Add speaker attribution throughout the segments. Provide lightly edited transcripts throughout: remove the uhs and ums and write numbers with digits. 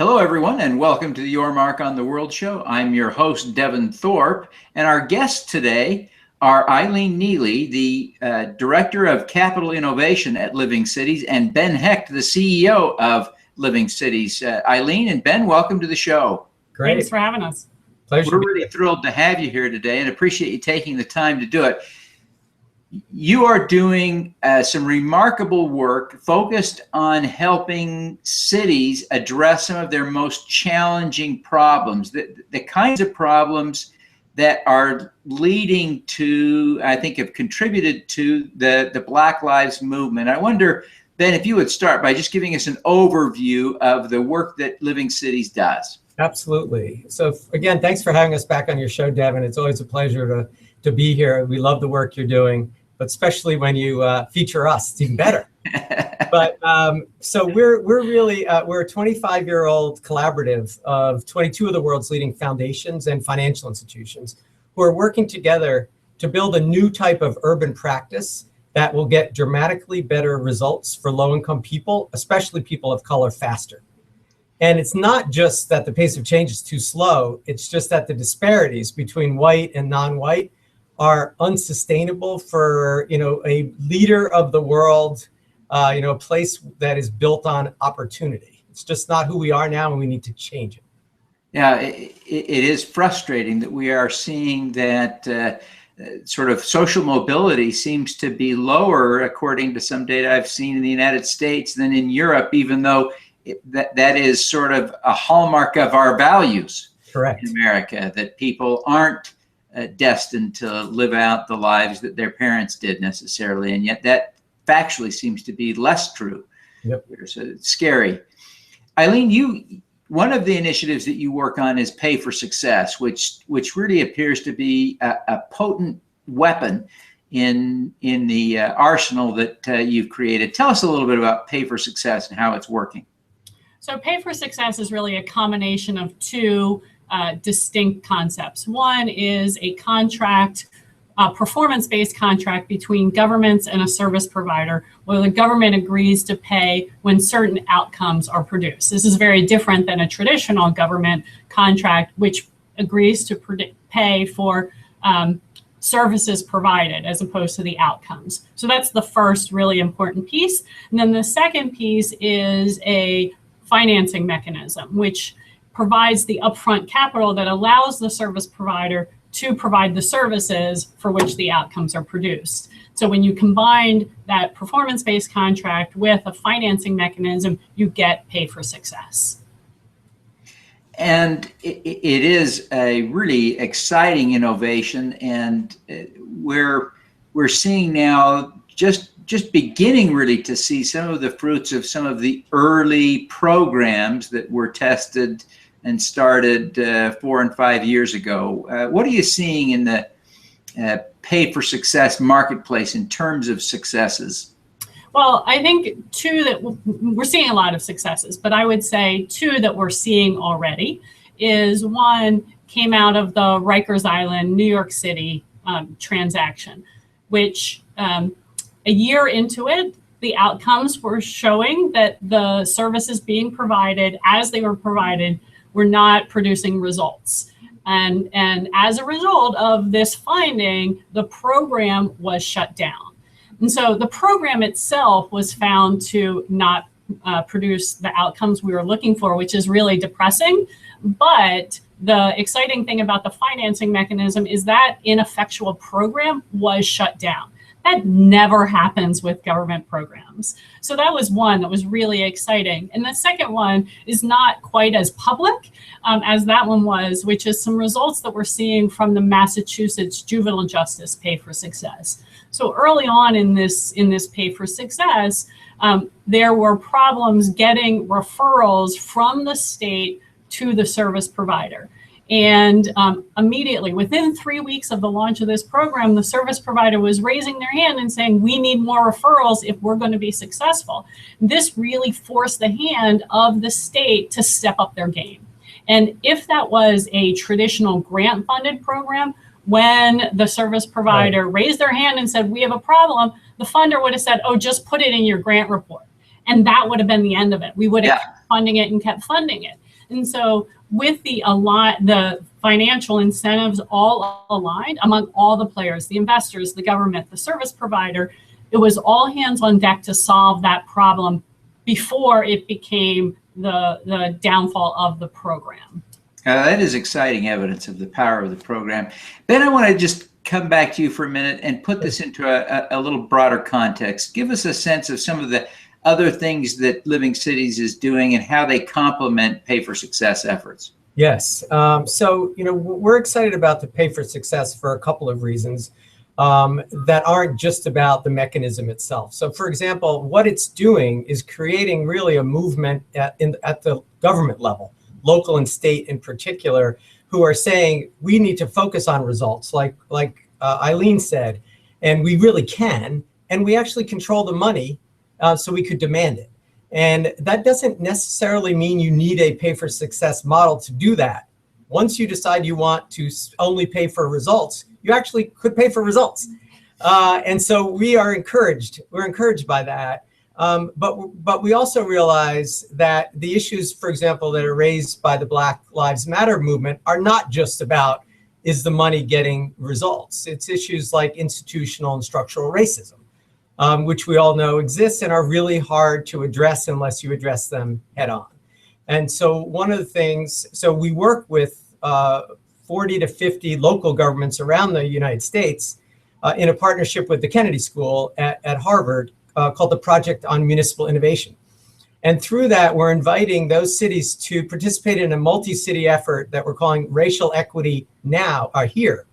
Speaker 1: Hello, everyone, and welcome to the Your Mark on the World show. I'm your host, Devin Thorpe, and our guests today are Eileen Neely, the Director of Capital Innovation at Living Cities, and Ben Hecht, the CEO of Living Cities. Eileen and Ben, welcome to the show.
Speaker 2: Great.
Speaker 3: Thanks for having us.
Speaker 2: Pleasure.
Speaker 1: We're really thrilled to have you here today and appreciate you taking the time to do it. You are doing some remarkable work focused on helping cities address some of their most challenging problems, the kinds of problems that are leading to, I think, have contributed to the Black Lives Movement. I wonder, Ben, if you would start by just giving us an overview of the work that Living Cities does.
Speaker 2: Absolutely. So again, thanks for having us back on your show, Devin. It's always a pleasure to be here. We love the work you're doing, but especially when you feature us, it's even better. But so we're really, we're a 25-year-old collaborative of 22 of the world's leading foundations and financial institutions who are working together to build a new type of urban practice that will get dramatically better results for low-income people, especially people of color, faster. And it's not just that the pace of change is too slow, it's just that the disparities between white and non-white are unsustainable for, a leader of the world, a place that is built on opportunity. It's just not who we are now, and we need to change it.
Speaker 1: Yeah, it is frustrating that we are seeing that sort of social mobility seems to be lower, according to some data I've seen in the United States, than in Europe, even though that is sort of a hallmark of our values.
Speaker 2: Correct.
Speaker 1: In America, that people aren't destined to live out the lives that their parents did necessarily, and yet that factually seems to be less true.
Speaker 2: Yep.
Speaker 1: So it's scary. Eileen, one of the initiatives that you work on is Pay for Success, which really appears to be a potent weapon in the arsenal that you've created. Tell us a little bit about Pay for Success and how it's working.
Speaker 3: So Pay for Success is really a combination of two distinct concepts. One is a contract, a performance-based contract between governments and a service provider, where the government agrees to pay when certain outcomes are produced. This is very different than a traditional government contract, which agrees to pay for services provided as opposed to the outcomes. So that's the first really important piece. And then the second piece is a financing mechanism, which provides the upfront capital that allows the service provider to provide the services for which the outcomes are produced. So when you combine that performance-based contract with a financing mechanism, you get Pay for Success.
Speaker 1: And it is a really exciting innovation, and we're seeing now just beginning really to see some of the fruits of some of the early programs that were tested and started 4 and 5 years ago. What are you seeing in the Pay for Success marketplace in terms of successes?
Speaker 3: Well, I think two that we're seeing a lot of successes, but I would say two that we're seeing already is one came out of the Rikers Island, New York City transaction, which a year into it, the outcomes were showing that the services being provided as they were provided were not producing results. And as a result of this finding, the program was shut down. And so the program itself was found to not produce the outcomes we were looking for, which is really depressing. But the exciting thing about the financing mechanism is that ineffectual program was shut down. That never happens with government programs. So that was one that was really exciting. And the second one is not quite as public as that one was, which is some results that we're seeing from the Massachusetts juvenile justice Pay for Success. So early on in this Pay for Success, there were problems getting referrals from the state to the service provider. And immediately, within 3 weeks of the launch of this program, the service provider was raising their hand and saying, we need more referrals if we're going to be successful. This really forced the hand of the state to step up their game. And if that was a traditional grant-funded program, when the service provider raised their hand and said, we have a problem, the funder would have said, oh, just put it in your grant report. And that would have been the end of it. We would have kept funding it and kept funding it. And so with the financial incentives all aligned among all the players, the investors, the government, the service provider, it was all hands on deck to solve that problem before it became the downfall of the program.
Speaker 1: That is exciting evidence of the power of the program. Ben, I want to just come back to you for a minute and put this into a little broader context. Give us a sense of some of the other things that Living Cities is doing and how they complement Pay for Success efforts.
Speaker 2: Yes. So, we're excited about the Pay for Success for a couple of reasons that aren't just about the mechanism itself. So, for example, what it's doing is creating really a movement at the government level, local and state in particular, who are saying we need to focus on results, like Eileen said, and we really can, and we actually control the money, so we could demand it. And that doesn't necessarily mean you need a Pay for Success model to do that. Once you decide you want to only pay for results, you actually could pay for results. And so we are encouraged. We're encouraged by that. But we also realize that the issues, for example, that are raised by the Black Lives Matter movement are not just about, is the money getting results? It's issues like institutional and structural racism, which we all know exists and are really hard to address unless you address them head on. And so one of the things, so we work with 40 to 50 local governments around the United States in a partnership with the Kennedy School at Harvard called the Project on Municipal Innovation. And through that, we're inviting those cities to participate in a multi-city effort that we're calling Racial Equity Now, Here.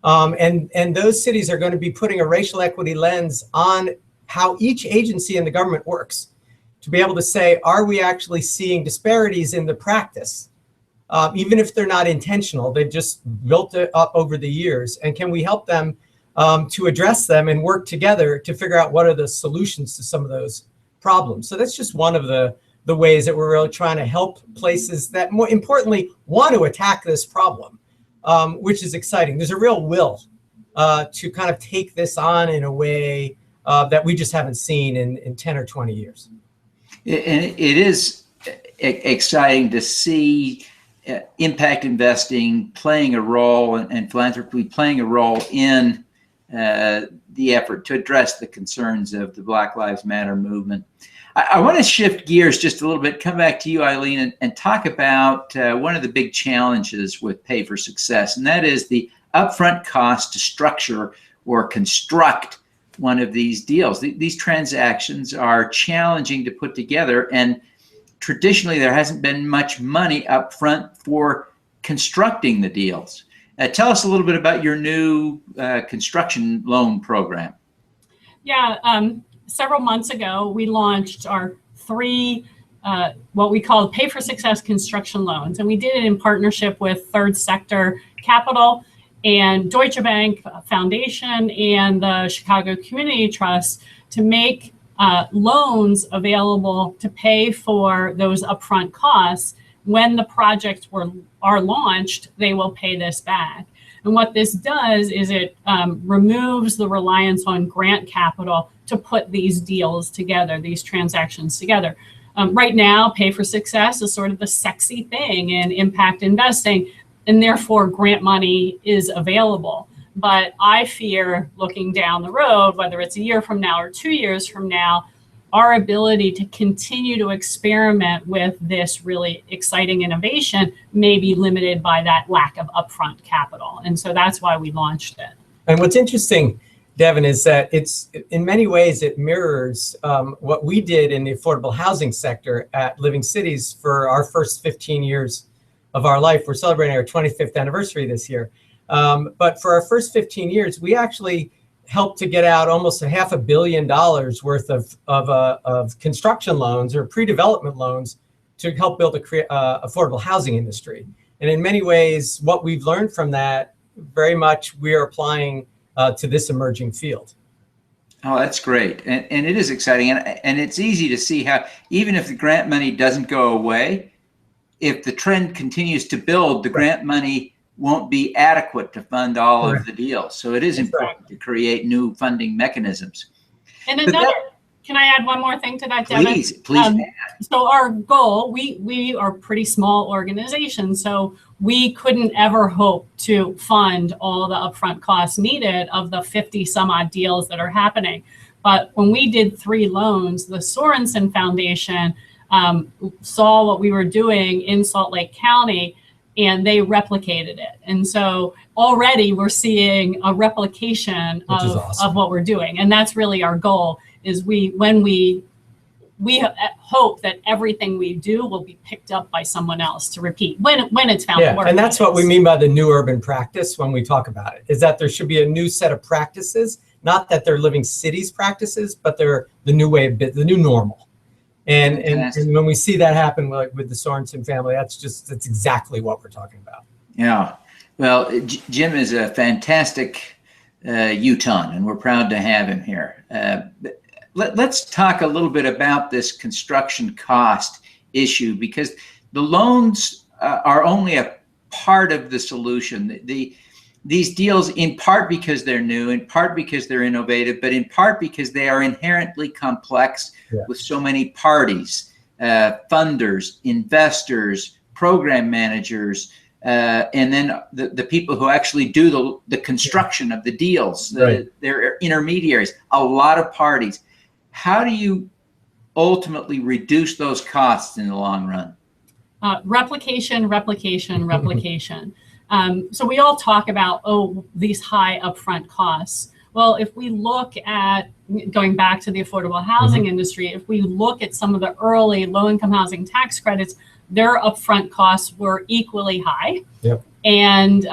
Speaker 2: And those cities are going to be putting a racial equity lens on how each agency in the government works, to be able to say, are we actually seeing disparities in the practice? Even if they're not intentional, they've just built it up over the years. And can we help them to address them and work together to figure out what are the solutions to some of those problems? So that's just one of the ways that we're really trying to help places that, more importantly, want to attack this problem, which is exciting. There's a real will to kind of take this on in a way that we just haven't seen in 10 or 20 years.
Speaker 1: And it is exciting to see impact investing playing a role and philanthropy playing a role in the effort to address the concerns of the Black Lives Matter movement. I want to shift gears just a little bit, come back to you, Eileen, and talk about one of the big challenges with Pay for Success, and that is the upfront cost to structure or construct one of these deals. These transactions are challenging to put together, and traditionally there hasn't been much money upfront for constructing the deals. Tell us a little bit about your new construction loan program.
Speaker 3: Yeah, several months ago, we launched our 3 what we call Pay for Success construction loans. And we did it in partnership with Third Sector Capital and Deutsche Bank Foundation and the Chicago Community Trust to make loans available to pay for those upfront costs. When the projects are launched, they will pay this back. And what this does is it removes the reliance on grant capital to put these deals together, these transactions together. Right now, Pay for Success is sort of the sexy thing in impact investing, and therefore grant money is available. But I fear, looking down the road, whether it's a year from now or 2 years from now, our ability to continue to experiment with this really exciting innovation may be limited by that lack of upfront capital. And so that's why we launched it.
Speaker 2: And what's interesting, Devin, is that it's in many ways it mirrors what we did in the affordable housing sector at Living Cities for our first 15 years of our life. We're celebrating our 25th anniversary this year. But for our first 15 years, we actually helped to get out almost $500 million worth of construction loans or pre-development loans to help build the affordable housing industry. And in many ways, what we've learned from that, very much we are applying to this emerging field.
Speaker 1: Oh, that's great. And it is exciting. And it's easy to see how, even if the grant money doesn't go away, if the trend continues to build, the grant money won't be adequate to fund all of the deals. So it is important to create new funding mechanisms.
Speaker 3: And Can I add one more thing to that, Devin?
Speaker 1: Please.
Speaker 3: So our goal, we are a pretty small organization, so we couldn't ever hope to fund all the upfront costs needed of the 50 some odd deals that are happening. But when we did 3 loans, the Sorensen Foundation saw what we were doing in Salt Lake County, and they replicated it. And so already we're seeing a replication of what we're doing. And that's really our goal, is we hope that everything we do will be picked up by someone else to repeat when it's found to work.
Speaker 2: And that's what we mean by the new urban practice when we talk about it, is that there should be a new set of practices, not that they're living cities practices, but they're the new way of the new normal. And when we see that happen with the Sorensen family, that's exactly what we're talking about.
Speaker 1: Yeah. Well, Jim is a fantastic Utahn, and we're proud to have him here. Let's talk a little bit about this construction cost issue, because the loans are only a part of the solution. These deals, in part because they're new, in part because they're innovative, but in part because they are inherently complex with so many parties, funders, investors, program managers, and then the people who actually do the construction of the deals. They're intermediaries, a lot of parties. How do you ultimately reduce those costs in the long run?
Speaker 3: Replication. So we all talk about, these high upfront costs. Well, if we look at, going back to the affordable housing industry, if we look at some of the early low-income housing tax credits, their upfront costs were equally high. And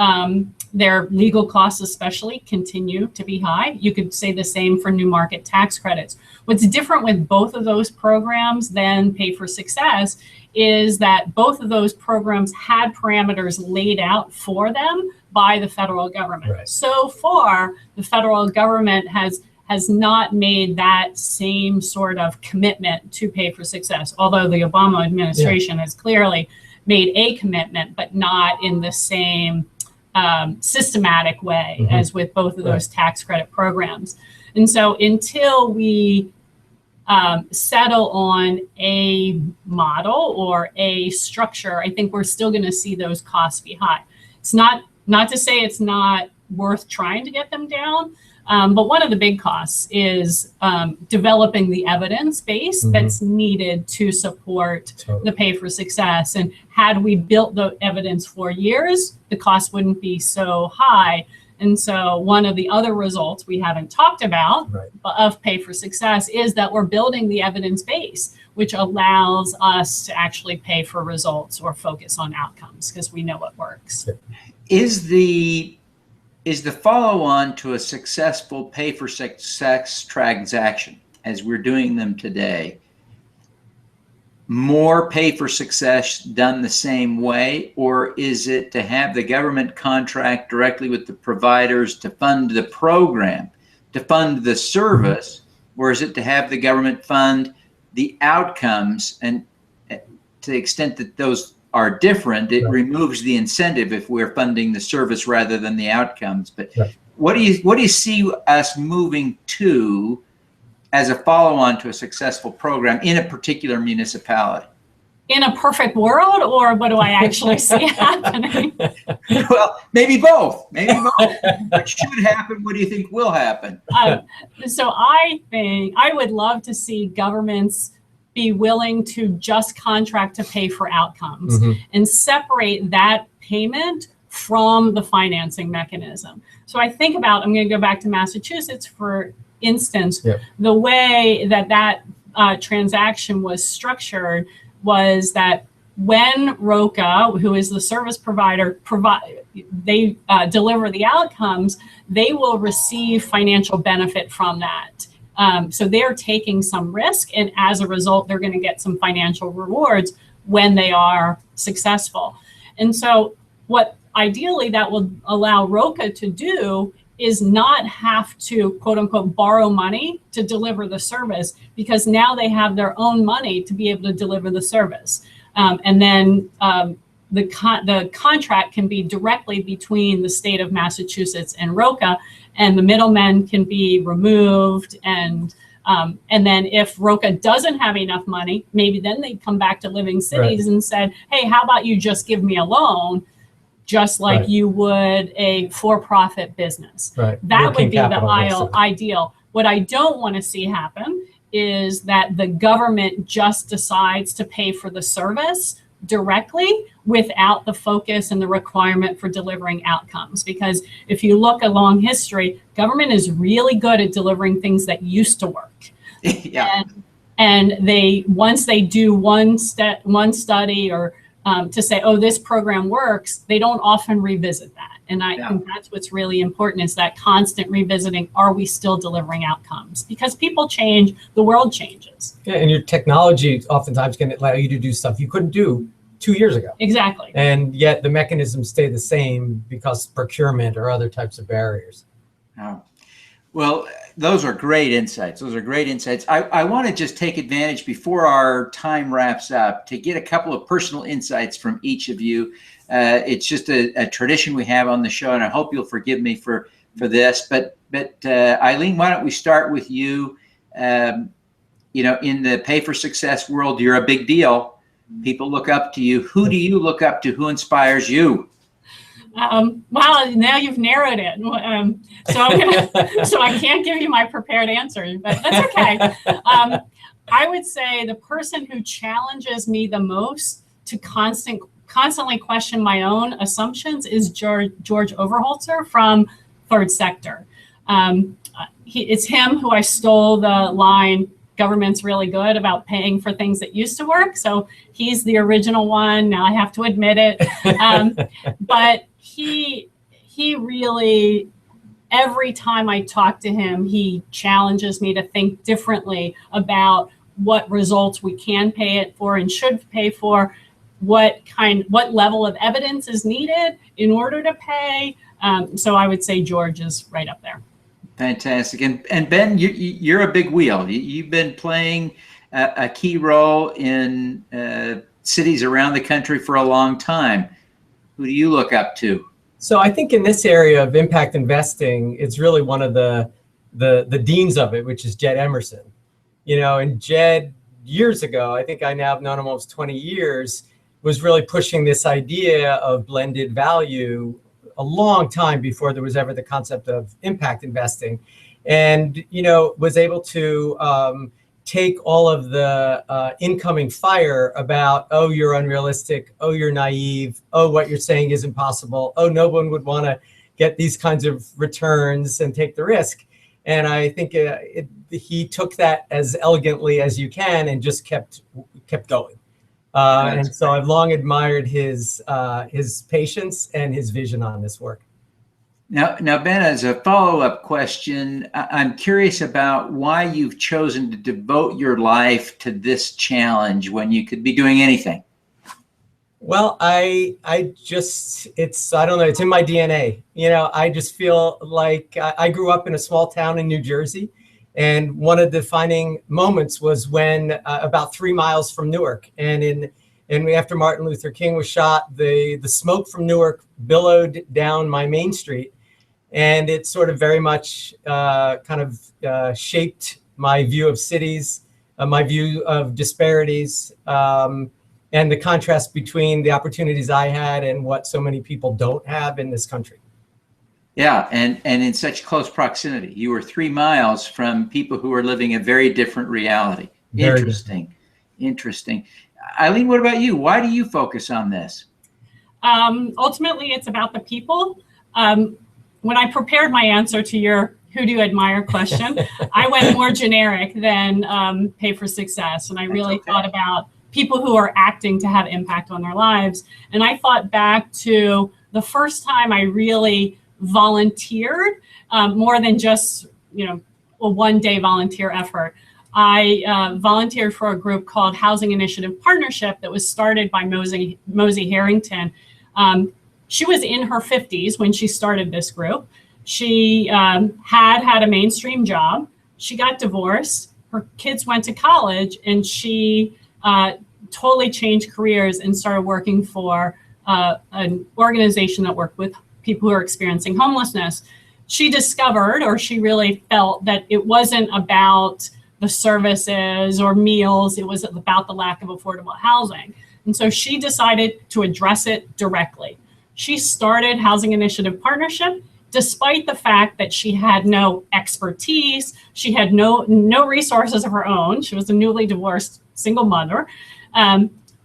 Speaker 3: their legal costs especially continue to be high. You could say the same for new market tax credits. What's different with both of those programs than Pay for Success is that both of those programs had parameters laid out for them by the federal government. So far, the federal government has not made that same sort of commitment to Pay for Success, although the Obama administration has clearly made a commitment, but not in the same systematic way as with both of those tax credit programs. And so until we settle on a model or a structure, I think we're still going to see those costs be high. It's not to say it's not worth trying to get them down, but one of the big costs is developing the evidence base that's needed to support the Pay for Success. And had we built the evidence for years, the cost wouldn't be so high. And so one of the other results we haven't talked about of Pay for Success is that we're building the evidence base, which allows us to actually pay for results or focus on outcomes because we know what works.
Speaker 1: Is the follow-on to a successful Pay for Success transaction, as we're doing them today, more Pay for Success done the same way, or is it to have the government contract directly with the providers to fund the program, to fund the service, or is it to have the government fund the outcomes? And to the extent that those are different, it removes the incentive if we're funding the service rather than the outcomes. But what do you see us moving to as a follow-on to a successful program in a particular municipality?
Speaker 3: In a perfect world, or what do I actually see happening?
Speaker 1: Well, maybe both. What should happen? What do you think will happen?
Speaker 3: So I think I would love to see governments be willing to just contract to pay for outcomes and separate that payment from the financing mechanism. So I think about, I'm going to go back to Massachusetts, for instance, the way that transaction was structured was that when ROCA, who is the service provider, they deliver the outcomes, they will receive financial benefit from that. So they're taking some risk, and as a result, they're going to get some financial rewards when they are successful. And so what ideally that will allow ROCA to do is not have to, quote unquote, borrow money to deliver the service, because now they have their own money to be able to deliver the service. And then the contract can be directly between the state of Massachusetts and ROCA, and the middlemen can be removed, and And then if Roca doesn't have enough money, maybe then they'd come back to Living Cities and said, hey, how about you just give me a loan, just like you would a for-profit business. That would be the ideal. What I don't want to see happen is that the government just decides to pay for the service directly without the focus and the requirement for delivering outcomes. Because if you look along history, government is really good at delivering things that used to work. And they, once they do one study or to say, oh, this program works, they don't often revisit that. And I think that's what's really important, is that constant revisiting. Are we still delivering outcomes? Because people change, the world changes.
Speaker 2: Yeah, and your technology oftentimes can allow you to do stuff you couldn't do 2 years ago.
Speaker 3: Exactly.
Speaker 2: And yet the mechanisms stay the same because procurement or other types of barriers.
Speaker 1: Oh. Well, those are great insights. Those are great insights. I want to just take advantage before our time wraps up to get a couple of personal insights from each of you. It's just a tradition we have on the show, and I hope you'll forgive me for this. But Eileen, why don't we start with you? You know, in the pay for success world, you're a big deal. People look up to you. Who do you look up to? Who inspires you?
Speaker 3: Well, now you've narrowed it. So I can't give you my prepared answer, but that's okay. I would say the person who challenges me the most to constantly question my own assumptions is George Overholzer from Third Sector. It's him who I stole the line, government's really good about paying for things that used to work. So he's the original one. Now I have to admit it. But he really, every time I talk to him, he challenges me to think differently about what results we can pay it for and should pay for, what level of evidence is needed in order to pay. So I would say George is right up there.
Speaker 1: Fantastic. And Ben, you're a big wheel. You've been playing a key role in cities around the country for a long time. Who do you look up to? So
Speaker 2: I think in this area of impact investing, it's really one of the deans of it, which is Jed Emerson. You know, and Jed, years ago, I think I now have known him almost 20 years, was really pushing this idea of blended value a long time before there was ever the concept of impact investing, and, you know, was able to take all of the incoming fire about, oh, you're unrealistic, oh, you're naive, oh, what you're saying is impossible, oh, no one would want to get these kinds of returns and take the risk. And I think he took that as elegantly as you can and just kept going. And so I've long admired his patience and his vision on this work.
Speaker 1: Now, Ben, as a follow-up question, I'm curious about why you've chosen to devote your life to this challenge when you could be doing anything.
Speaker 2: Well, I don't know, it's in my DNA. You know, I just feel like I grew up in a small town in New Jersey. And one of the defining moments was when about 3 miles from Newark, and after Martin Luther King was shot, the smoke from Newark billowed down my main street, and it sort of very much shaped my view of cities, my view of disparities, and the contrast between the opportunities I had and what so many people don't have in this country.
Speaker 1: Yeah, and in such close proximity. You were 3 miles from people who are living a very different reality.
Speaker 2: Very
Speaker 1: Interesting. Eileen, what about you? Why do you focus on this?
Speaker 3: Ultimately, it's about the people. When I prepared my answer to your who do you admire question, I went more generic than pay for success. And I really thought about people who are acting to have impact on their lives. And I thought back to the first time I really volunteered, more than just, you know, a one-day volunteer effort. I volunteered for a group called Housing Initiative Partnership that was started by Mosey Harrington. She was in her 50s when she started this group. She had a mainstream job. She got divorced. Her kids went to college, and she totally changed careers and started working for an organization that worked with people who are experiencing homelessness. She discovered, or she really felt, that it wasn't about the services or meals. It was about the lack of affordable housing. And so she decided to address it directly. She started Housing Initiative Partnership, despite the fact that she had no expertise, she had no resources of her own. She was a newly divorced single mother.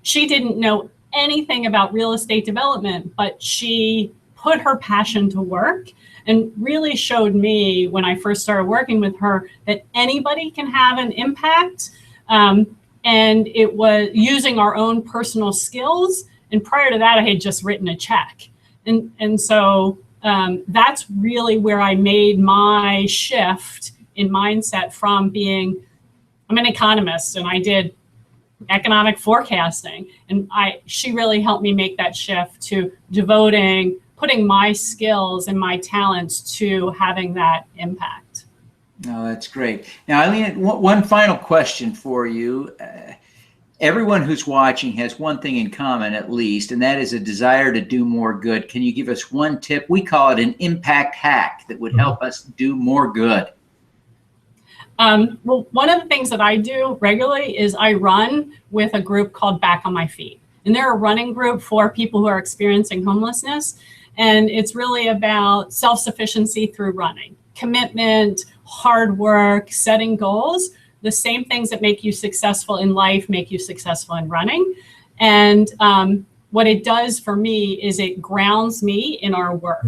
Speaker 3: She didn't know anything about real estate development, but she put her passion to work and really showed me when I first started working with her that anybody can have an impact. And it was using our own personal skills. And prior to that, I had just written a check. And so that's really where I made my shift in mindset from being, I'm an economist and I did economic forecasting. And she really helped me make that shift to putting my skills and my talents to having that impact.
Speaker 1: Oh, that's great. Now, Eileen, one final question for you. Everyone who's watching has one thing in common, at least, and that is a desire to do more good. Can you give us one tip? We call it an impact hack that would help us do more good.
Speaker 3: Well, one of the things that I do regularly is I run with a group called Back on My Feet. And they're a running group for people who are experiencing homelessness. And it's really about self-sufficiency through running, commitment, hard work, setting goals. The same things that make you successful in life make you successful in running. And what it does for me is it grounds me in our work.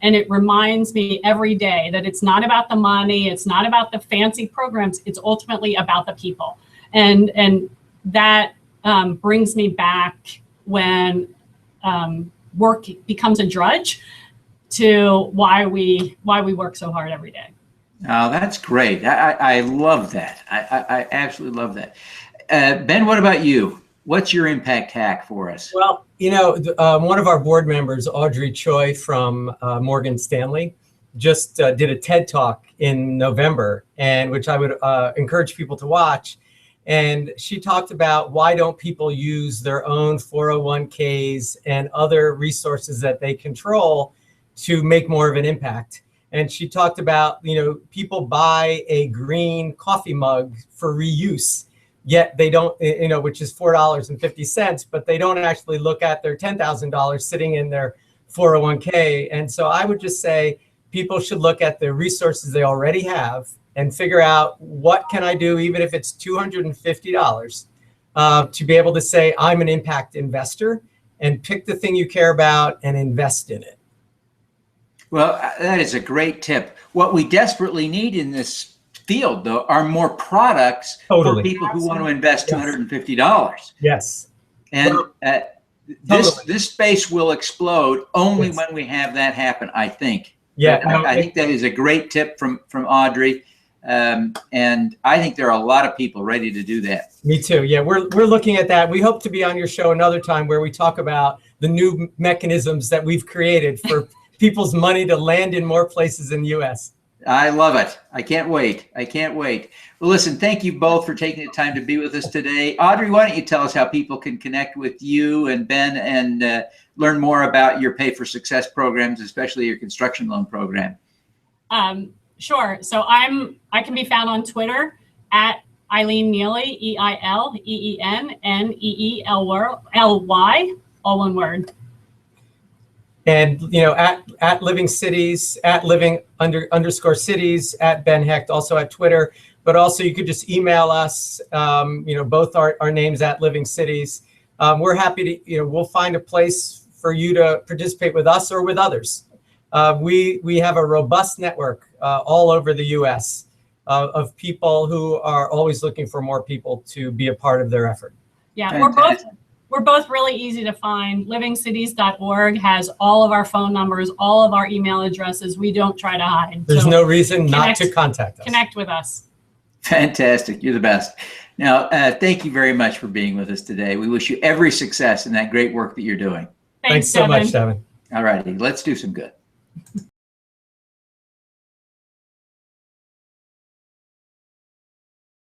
Speaker 3: And it reminds me every day that it's not about the money, it's not about the fancy programs, it's ultimately about the people. And that brings me back when work becomes a drudge to why we work so hard every day.
Speaker 1: Oh, that's great. I love that. I absolutely love that. Ben, what about you? What's your impact hack for us?
Speaker 2: Well, one of our board members, Audrey Choi from Morgan Stanley, just did a TED Talk in November, and which I would encourage people to watch. And she talked about why don't people use their own 401ks and other resources that they control to make more of an impact. And she talked about, people buy a green coffee mug for reuse, yet they don't, which is $4.50, but they don't actually look at their $10,000 sitting in their 401k. And so I would just say people should look at the resources they already have and figure out what can I do, even if it's $250, to be able to say I'm an impact investor, and pick the thing you care about and invest in it.
Speaker 1: Well, that is a great tip. What we desperately need in this field, though, are more products for people who want to invest $250.
Speaker 2: Yes.
Speaker 1: And this space will explode only when we have that happen, I think.
Speaker 2: Yeah.
Speaker 1: I think that is a great tip from Audrey. And I think there are a lot of people ready to do that.
Speaker 2: Me too. Yeah, we're looking at that. We hope to be on your show another time where we talk about the new mechanisms that we've created for people's money to land in more places in the U.S.
Speaker 1: I love it. I can't wait. Well, listen, thank you both for taking the time to be with us today. Audrey, why don't you tell us how people can connect with you and Ben and learn more about your Pay for Success programs, especially your construction loan program?
Speaker 3: Sure. So I can be found on Twitter at Eileen Neely, EILEENNEELY, all one word.
Speaker 2: And at Living Cities, at living_cities, at Ben Hecht, also at Twitter. But also you could just email us. Both our names at Living Cities. We're happy to we'll find a place for you to participate with us or with others. We have a robust network all over the U.S. Of people who are always looking for more people to be a part of their effort.
Speaker 3: Yeah, we're both really easy to find. livingcities.org has all of our phone numbers, all of our email addresses. We don't try to hide.
Speaker 2: There's no reason not to contact us.
Speaker 3: Connect with us.
Speaker 1: Fantastic. You're the best. Now, thank you very much for being with us today. We wish you every success in that great work that you're doing.
Speaker 2: Thanks so much, Devin.
Speaker 1: All righty. Let's do some good.